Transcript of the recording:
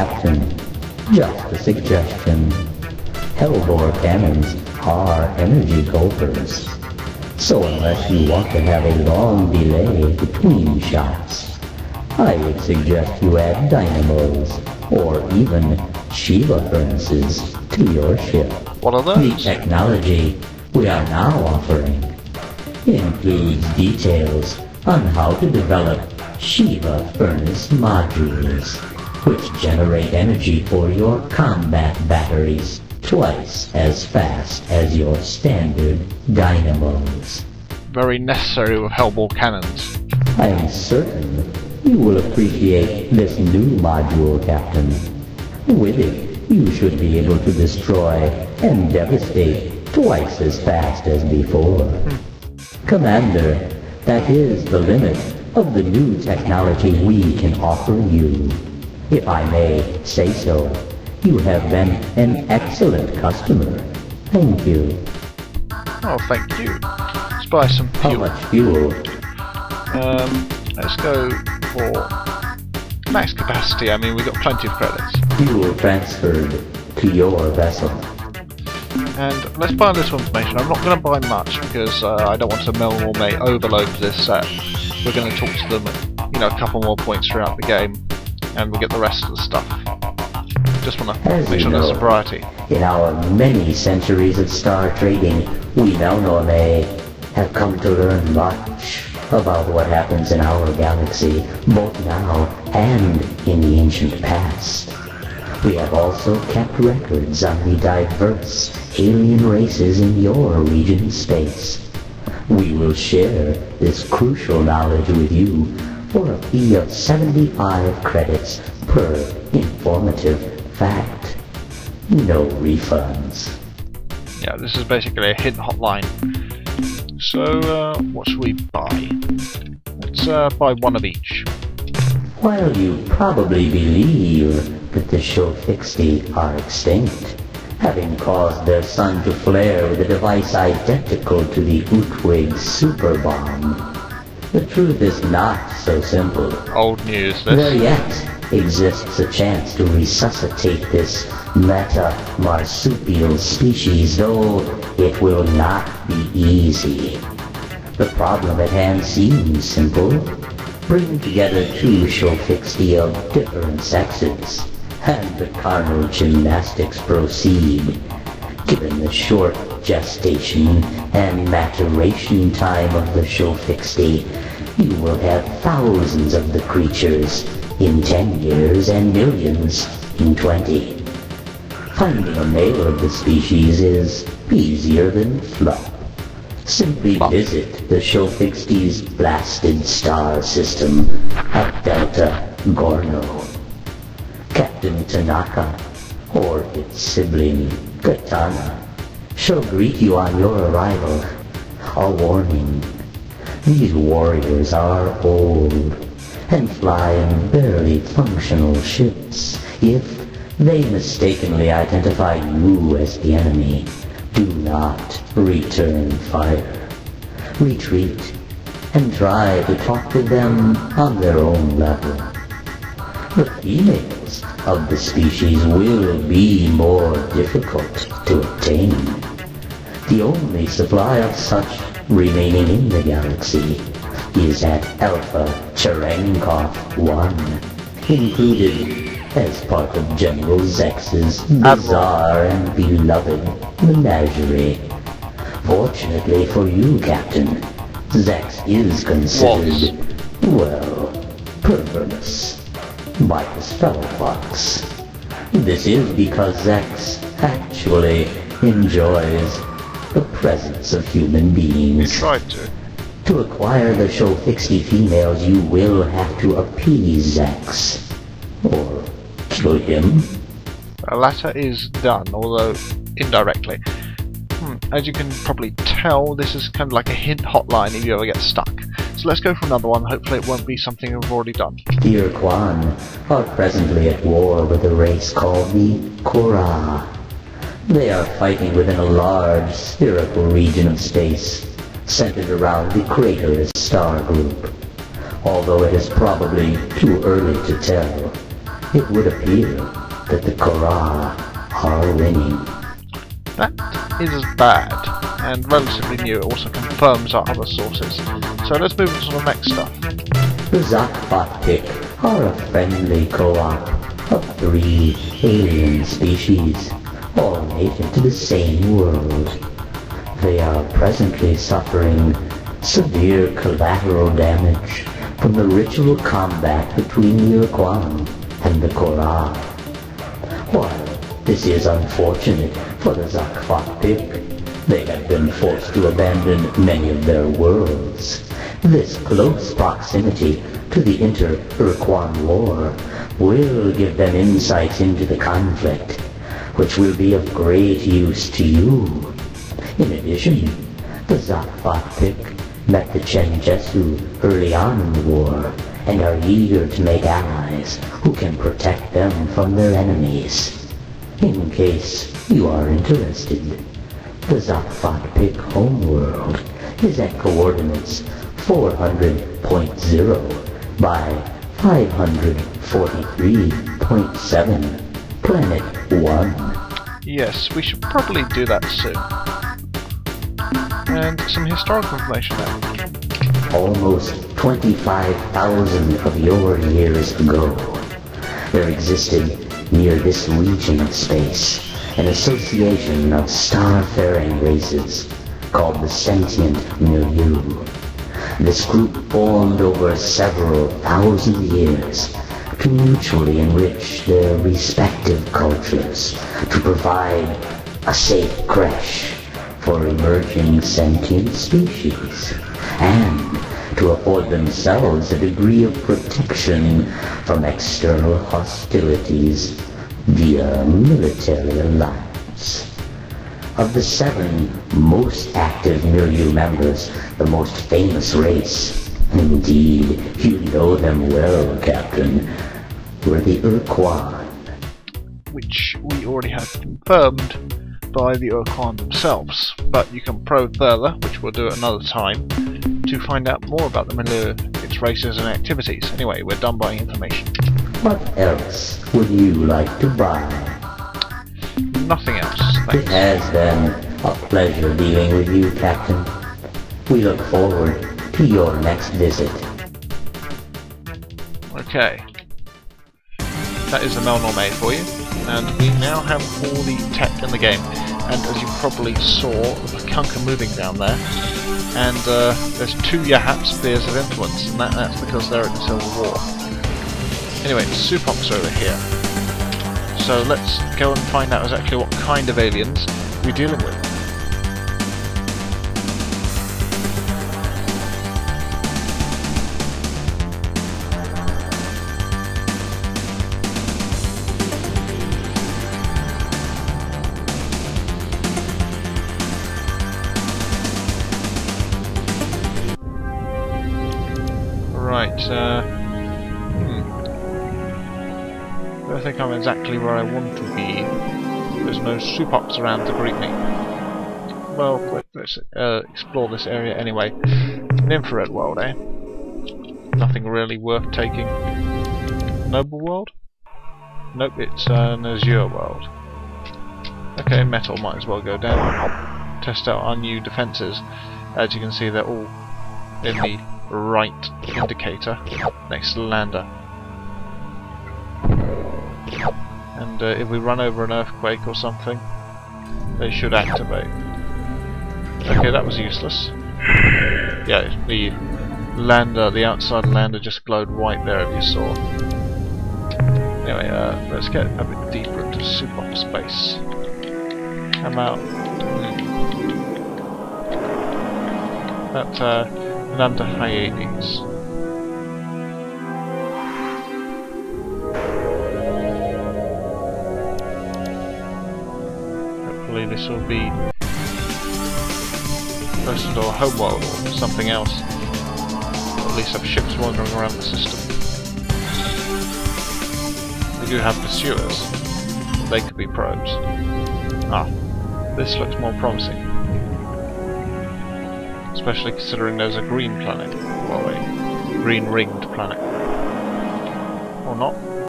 Captain, just a suggestion. Hellbore cannons are energy gophers. So unless you want to have a long delay between shots, I would suggest you add dynamos or even Shiva furnaces to your ship. What are those? The technology we are now offering includes details on how to develop Shiva furnace modules, which generate energy for your combat batteries twice as fast as your standard dynamos. Very necessary with Hellbore cannons. I am certain you will appreciate this new module, Captain. With it, you should be able to destroy and devastate twice as fast as before. Commander, that is the limit of the new technology we can offer you. If I may say so, you have been an excellent customer. Thank you. Oh, thank you. Let's buy some How fuel. much fuel? Let's go for max capacity. I mean, we've got plenty of credits. Fuel transferred to your vessel. And let's buy a little information. I'm not going to buy much because I don't want to or may overload this set. We're going to talk to them at, a couple more points throughout the game, and we'll get the rest of the stuff. Just want to As make you sure know, there's sobriety. in our many centuries of star trading, we may have come to learn much about what happens in our galaxy, both now and in the ancient past. We have also kept records on the diverse alien races in your region of space. We will share this crucial knowledge with you for a fee of 75 credits per informative fact. No refunds. Yeah, this is basically a hidden hotline. So, what should we buy? Let's buy one of each. While you probably believe that the VII.d are extinct, having caused their sun to flare with a device identical to the Utwig super bomb, the truth is not so simple. Old news, There this. yet exists a chance to resuscitate this meta-marsupial species, though it will not be easy. The problem at hand seems simple. Bring together two VII.d of different sexes, and the carnal gymnastics proceed. Given the short gestation and maturation time of the VII.d, you will have thousands of the creatures in 10 years and millions in 20. Finding a male of the species is easier than fluff. Simply visit the VII.d's blasted star system at Delta Gorno. Captain Tanaka, or its sibling, Katana, shall greet you on your arrival. A warning. These warriors are old and fly in barely functional ships. If they mistakenly identify you as the enemy, do not return fire. Retreat and try to talk to them on their own level. The females of the species will be more difficult to obtain. The only supply of such remaining in the galaxy is at Alpha Cherenkov 1, included as part of General Zex's bizarre and beloved menagerie. Fortunately for you, Captain, Zex is considered, well, perverse by his fellow fox. This is because Zex actually enjoys the presence of human We beings. tried to. To acquire the VII.d females, you will have to appease Zex. Or kill him. The latter is done, although indirectly. As you can probably tell, this is kind of like a hint hotline if you ever get stuck. So let's go for another one. Hopefully it won't be something we've already done. The Irquan are presently at war with a race called the Kora. They are fighting within a large spherical region of space, centered around the Craterus star group. Although it is probably too early to tell, it would appear that the Korra are winning. That is bad, and relatively new. It also confirms our other sources. So let's move on to the next stuff. The Zakvatpik are a friendly co-op of 3 alien species, all native to the same world. They are presently suffering severe collateral damage from the ritual combat between the Urquan and the Korra. While this is unfortunate for the Zakvatpik, they have been forced to abandon many of their worlds. This close proximity to the inter-Urquan war will give them insight into the conflict, which will be of great use to you. In addition, the Zakvatpik met the Chenjesu early on in the war and are eager to make allies who can protect them from their enemies. In case you are interested, the Zakvatpik homeworld is at coordinates 400.0 by 543.7, Planet 1. Yes, we should probably do that soon. And some historical information now. Almost 25,000 of your years ago, there existed near this region of space an association of star-faring races called the Sentient Milieu. This group formed over several thousand years to mutually enrich their respective cultures, to provide a safe creche for emerging sentient species, and to afford themselves a degree of protection from external hostilities via military alliance. Of the 7 most active milieu members, the most famous race, indeed, you know them well, Captain, were the Urquan. Which we already have confirmed by the Urquan themselves, but you can probe further, which we'll do at another time, to find out more about the milieu, its races and activities. Anyway, we're done buying information. What else would you like to buy? Nothing else, It thanks. has been a pleasure dealing with you, Captain. We look forward to your next visit. Okay. That is the Melnor made for you. And we now have all the tech in the game. And as you probably saw, the Pekunk are moving down there. And there's 2 Yahap Spears of Influence, and that's because they're at the Civil War. Anyway, the Supocs are over here. So let's go and find out exactly what kind of aliens we're dealing with. Right, I don't think I'm exactly where I want to be. There's no Supocs around to greet me. Well, let's explore this area anyway. An infrared world, eh? Nothing really worth taking. Noble world? Nope, it's an azure world. Okay, metal might as well go down. Test out our new defences. As you can see, they're all in the right indicator next to the lander. And if we run over an earthquake or something, they should activate. Okay, that was useless. Yeah, the lander, the outside lander just glowed white there if you saw. Anyway, let's get a bit deeper into Supop space. Come out. That lander Hyades. Hopefully this will be closer to our homeworld or something else. Or at least have ships wandering around the system. We do have pursuers. They could be probes. Ah, this looks more promising. Especially considering there's a green planet. Well, a green ringed planet. Or not.